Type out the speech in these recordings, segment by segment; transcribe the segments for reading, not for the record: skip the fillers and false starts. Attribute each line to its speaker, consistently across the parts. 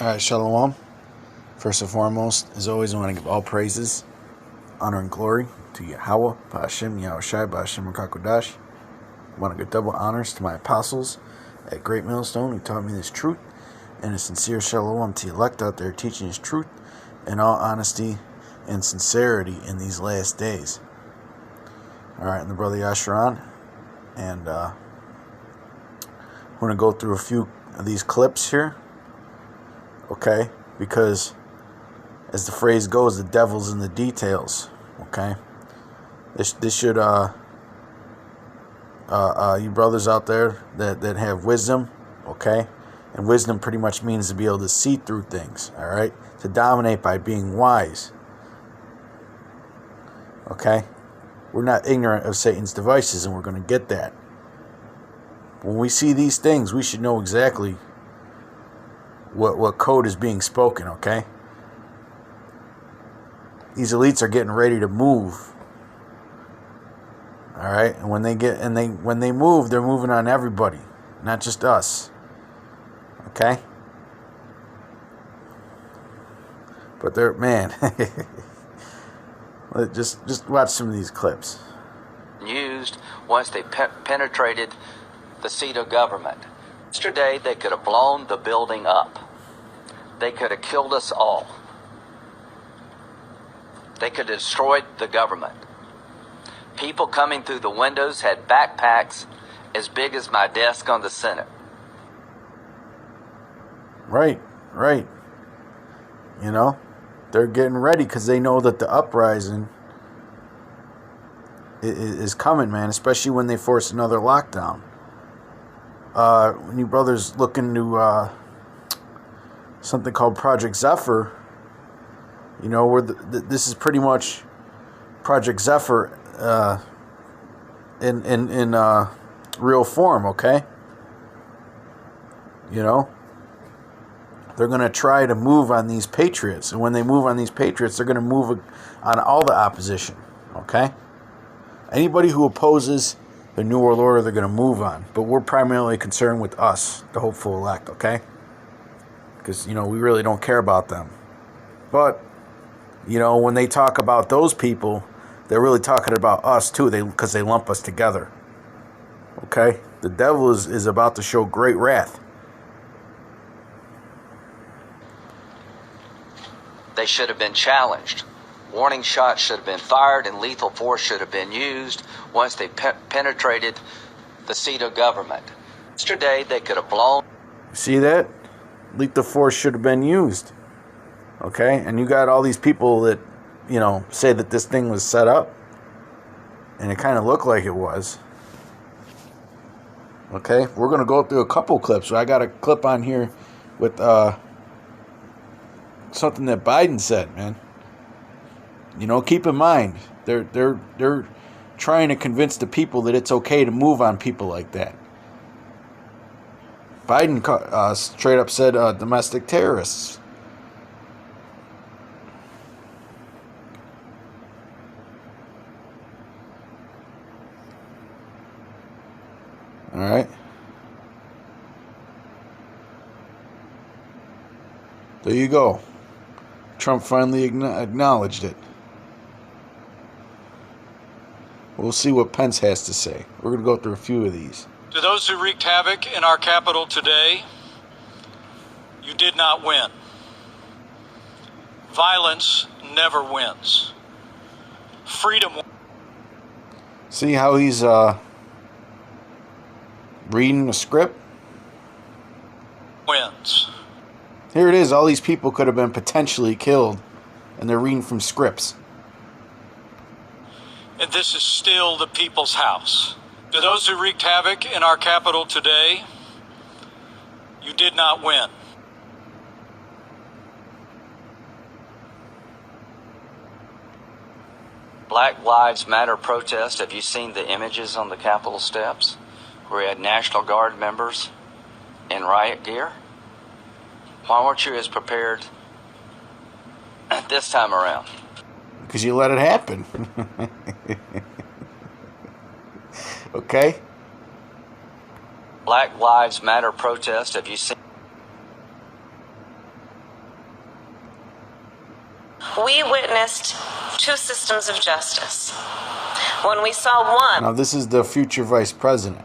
Speaker 1: Alright, Shalom. First and foremost, as always, I want to give all praises, honor, and glory to Yahweh, Ba'ashem, Yahushai, Ba'ashem, Rakakodash. I want to give double honors to my apostles at Great Millstone who taught me this truth, and a sincere Shalom to the elect out there teaching His truth in all honesty and sincerity in these last days. Alright, and the brother Yasharan, and we're going to go through a few of these clips here. Okay, because as the phrase goes, the devil's in the details. Okay, this should you brothers out there that have wisdom. Okay, and wisdom pretty much means to be able to see through things. All right, to dominate by being wise. Okay, we're not ignorant of Satan's devices, and we're going to get that. When we see these things, we should know exactly what code is being spoken, okay? These elites are getting ready to move. All right? And when they move, they're moving on everybody, not just us. Okay? But they're, man, just watch some of these clips.
Speaker 2: Used once they penetrated the seat of government. Yesterday, they could have blown the building up. They could have killed us all. They could have destroyed the government. People coming through the windows had backpacks as big as my desk on the Senate.
Speaker 1: Right. You know, they're getting ready because they know that the uprising is coming, man, especially when they force another lockdown. When you brothers look into something called Project Zephyr, you know, where this is pretty much Project Zephyr in real form, okay? You know, they're going to try to move on these patriots, and when they move on these patriots, they're going to move on all the opposition, okay? Anybody who opposes the New World Order, they're going to move on. But we're primarily concerned with us, the hopeful elect, okay? Because, you know, we really don't care about them. But, you know, when they talk about those people, they're really talking about us, too, because they lump us together. Okay? The devil is about to show great wrath.
Speaker 2: They should have been challenged. Warning shots should have been fired and lethal force should have been used once they penetrated the seat of government. Yesterday, they could have blown...
Speaker 1: See that? Lethal force should have been used. Okay? And you got all these people that, you know, say that this thing was set up. And it kind of looked like it was. Okay? We're going to go through a couple clips. I got a clip on here with something that Biden said, man. You know, keep in mind, they're trying to convince the people that it's okay to move on people like that. Biden straight up said domestic terrorists. All right. There you go. Trump finally acknowledged it. We'll see what Pence has to say. We're going to go through a few of these.
Speaker 3: To those who wreaked havoc in our capital today, you did not win. Violence never wins. Freedom
Speaker 1: See how he's reading the script?
Speaker 3: wins.
Speaker 1: Here it is. All these people could have been potentially killed, and they're reading from scripts.
Speaker 3: And this is still the people's house. To those who wreaked havoc in our capital today, you did not win.
Speaker 2: Black Lives Matter protest. Have you seen the images on the Capitol steps where we had National Guard members in riot gear? Why weren't you as prepared this time around?
Speaker 1: Because you let it happen. Okay?
Speaker 2: Black Lives Matter protest. Have you seen?
Speaker 4: We witnessed two systems of justice. When we saw one...
Speaker 1: Now, this is the future vice president.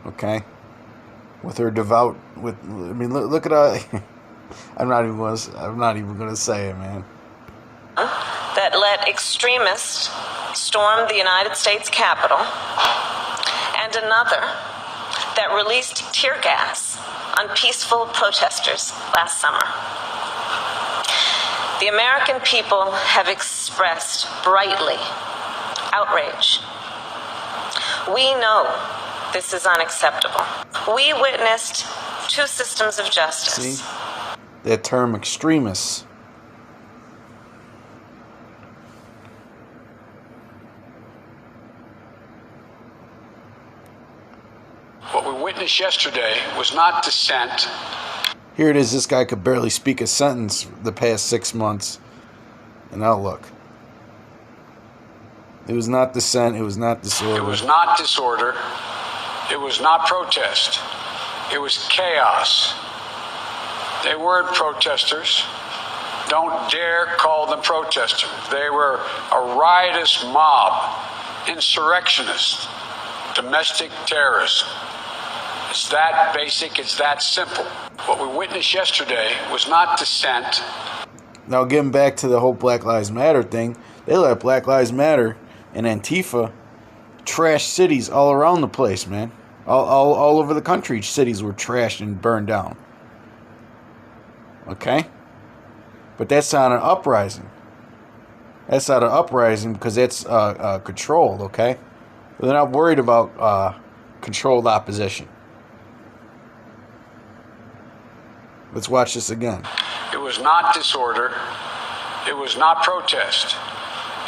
Speaker 1: Okay? With her devout... I mean, look at her... I'm not even going to say it, man.
Speaker 4: That let extremists storm the United States Capitol, and another that released tear gas on peaceful protesters last summer. The American people have expressed brightly outrage. We know this is unacceptable. We witnessed two systems of justice.
Speaker 1: See? That term extremists.
Speaker 3: What we witnessed yesterday was not dissent.
Speaker 1: Here it is, this guy could barely speak a sentence the past 6 months. And now look. It was not dissent, it was not disorder.
Speaker 3: It was not disorder. It was not protest. It was chaos. They weren't protesters. Don't dare call them protesters. They were a riotous mob, insurrectionists, domestic terrorists. It's that basic, it's that simple. What we witnessed yesterday was not dissent.
Speaker 1: Now getting back to the whole Black Lives Matter thing, they let Black Lives Matter and Antifa trash cities all around the place, man. All over the country, cities were trashed and burned down. Okay? But that's not an uprising. That's not an uprising because that's controlled, okay? They're not worried about controlled opposition. Let's watch this again.
Speaker 3: It was not disorder. It was not protest.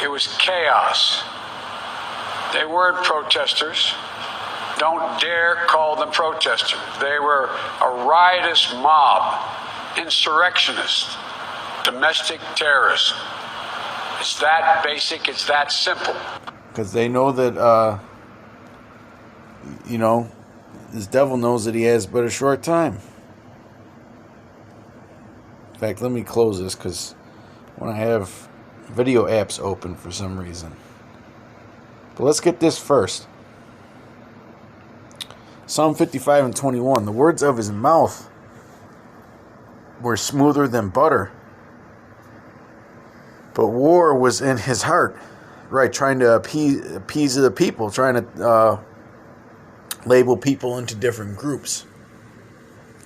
Speaker 3: It was chaos. They weren't protesters. Don't dare call them protesters. They were a riotous mob, insurrectionists, domestic terrorists. It's that basic, it's that simple.
Speaker 1: Because they know that, this devil knows that he has but a short time. In fact, let me close this because when I have video apps open for some reason. But let's get this first. Psalm 55 and 21. The words of his mouth were smoother than butter, but war was in his heart. Right, trying to appease the people, trying to label people into different groups.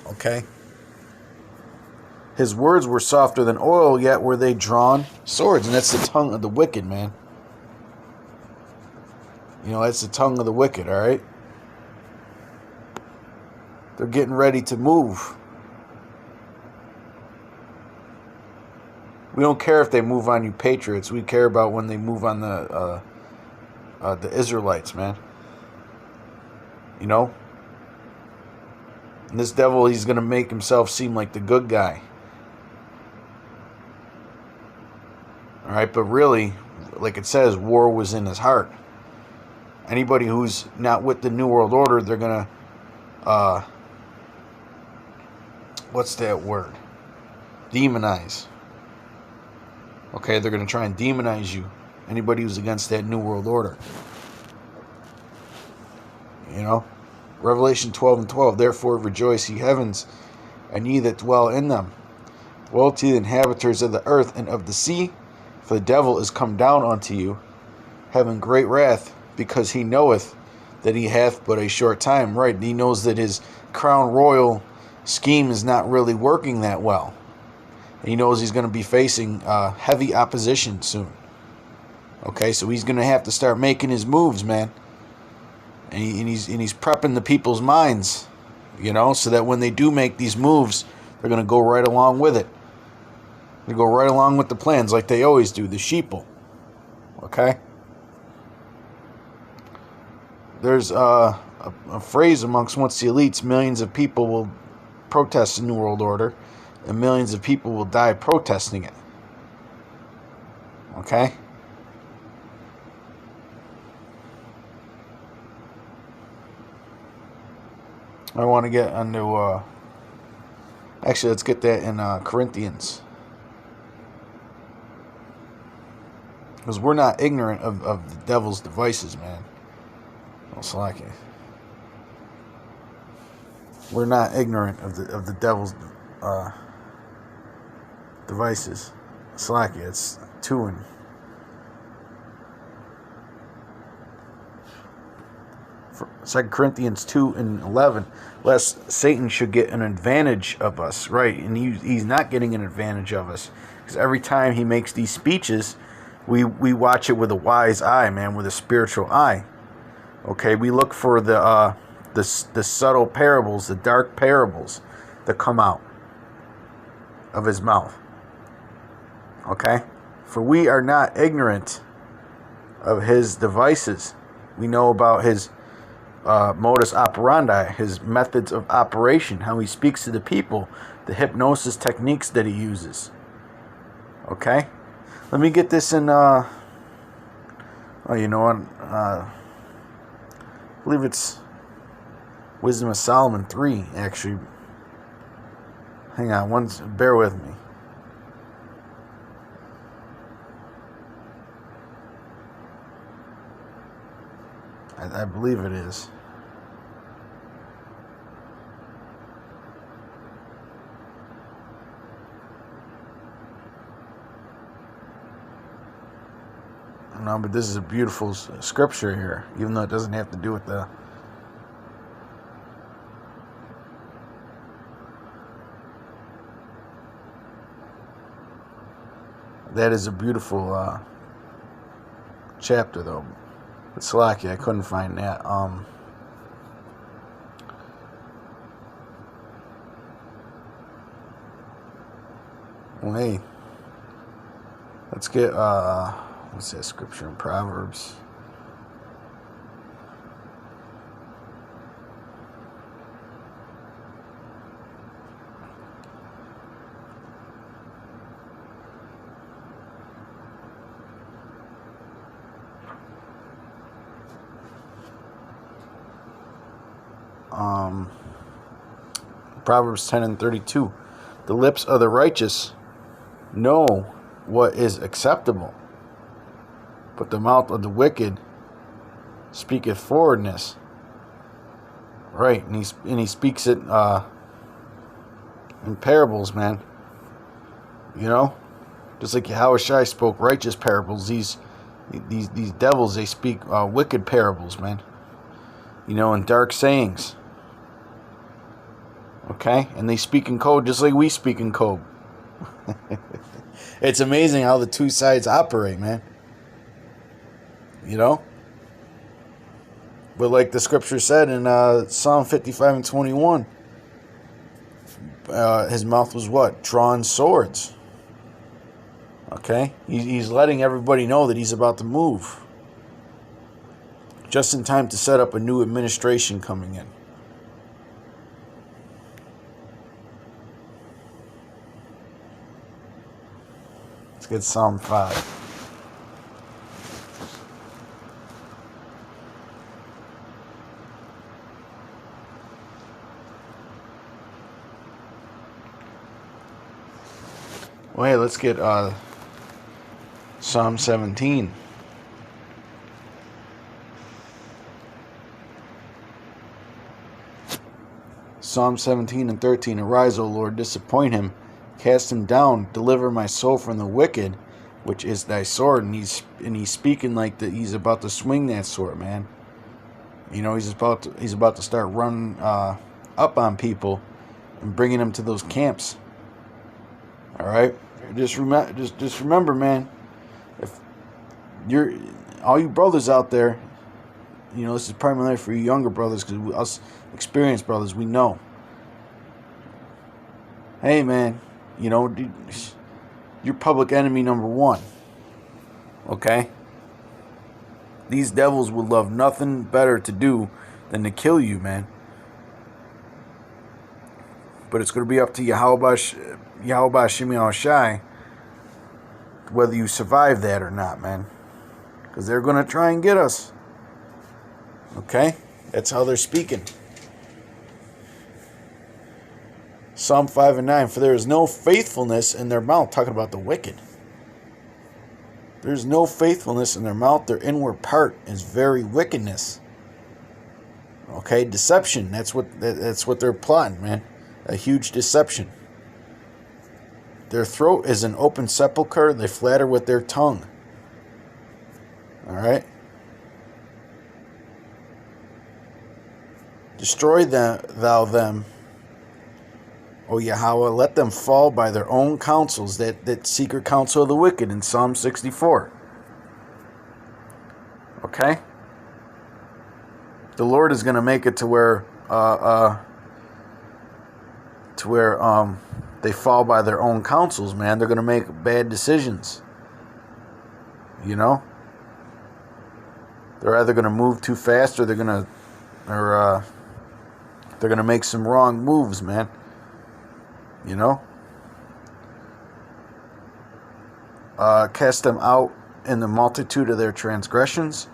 Speaker 1: Okay? His words were softer than oil, yet were they drawn swords. And that's the tongue of the wicked, man. That's the tongue of the wicked, all right? They're getting ready to move. We don't care if they move on you patriots. We care about when they move on the Israelites, man. And this devil, he's going to make himself seem like the good guy. All right, but really, like it says, war was in his heart. Anybody who's not with the New World Order, they're going to, what's that word? Demonize. Okay, they're going to try and demonize you. Anybody who's against that New World Order. Revelation 12 and 12. Therefore rejoice, ye heavens, and ye that dwell in them. Woe to the inhabitants of the earth and of the sea, for the devil is come down unto you, having great wrath, because he knoweth that he hath but a short time. Right, he knows that his crown royal scheme is not really working that well. He knows he's going to be facing heavy opposition soon. Okay, so he's going to have to start making his moves, man. And he's prepping the people's minds, so that when they do make these moves, they're going to go right along with it. They go right along with the plans like they always do, the sheeple. Okay? There's a phrase amongst once the elites, millions of people will protest the New World Order, and millions of people will die protesting it. Okay? I want to get into, actually, let's get that in Corinthians. Because we're not ignorant of the devil's devices, man. I'll slack it. We're not ignorant of the devil's devices. Slack it. It's 2 and 2 Corinthians 2:11. Lest Satan should get an advantage of us, right? And he's not getting an advantage of us, because every time he makes these speeches, we watch it with a wise eye, man, with a spiritual eye. Okay, we look for the subtle parables, the dark parables that come out of his mouth. Okay, for we are not ignorant of his devices. We know about his modus operandi, his methods of operation, how he speaks to the people, the hypnosis techniques that he uses. Okay? Let me get this in, you know what? I believe it's Wisdom of Solomon 3, actually. Hang on, bear with me. I believe it is. No, but this is a beautiful scripture here, even though it doesn't have to do with the... That is a beautiful chapter, though. It's lucky I couldn't find that. Well, hey, let's get what's that scripture in Proverbs? Proverbs 10:32. The lips of the righteous know what is acceptable, but the mouth of the wicked speaketh forwardness. Right, and he speaks it in parables, man. You know, just like Yahushua spoke righteous parables, these devils, they speak wicked parables, man. You know, and dark sayings. Okay, and they speak in code just like we speak in code. It's amazing how the two sides operate, man. You know? But like the scripture said in Psalm 55:21, his mouth was what? Drawn swords. Okay? He's letting everybody know that he's about to move. Just in time to set up a new administration coming in. Let's get Psalm 5. Well, hey, let's get Psalm 17. Psalm 17:13. Arise, O Lord, disappoint him, cast him down, deliver my soul from the wicked, which is thy sword. And he's speaking like that he's about to swing that sword, man. You know, he's about to start running up on people and bringing them to those camps. All right, just remember, man. If all you brothers out there, you know, this is primarily for you younger brothers, because us experienced brothers, we know. Hey, man, you know, you're public enemy number one. Okay? These devils would love nothing better to do than to kill you, man. But it's going to be up to Yahweh Shimi Shai whether you survive that or not, man. Because they're going to try and get us. Okay? That's how they're speaking. Psalm 5:9. For there is no faithfulness in their mouth. Talking about the wicked. There's no faithfulness in their mouth. Their inward part is very wickedness. Okay, deception. That's what they're plotting, man. A huge deception. Their throat is an open sepulcher. They flatter with their tongue. All right. Destroy thou them, O Yahweh. Let them fall by their own counsels. That secret counsel of the wicked in Psalm 64. Okay. The Lord is going to make it to where they fall by their own counsels, man. They're going to make bad decisions. You know? They're either going to move too fast or they're going to make some wrong moves, man. You know? Cast them out in the multitude of their transgressions,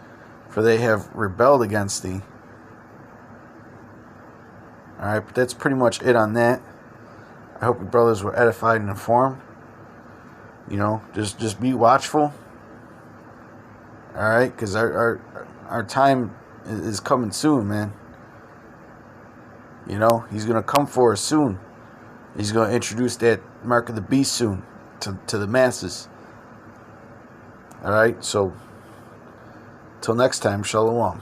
Speaker 1: for they have rebelled against thee. Alright, but that's pretty much it on that. I hope your brothers were edified and informed. You know, just be watchful. Alright, because our time is coming soon, man. You know, he's going to come for us soon. He's going to introduce that mark of the beast soon to the masses. Alright, so till next time, shalom.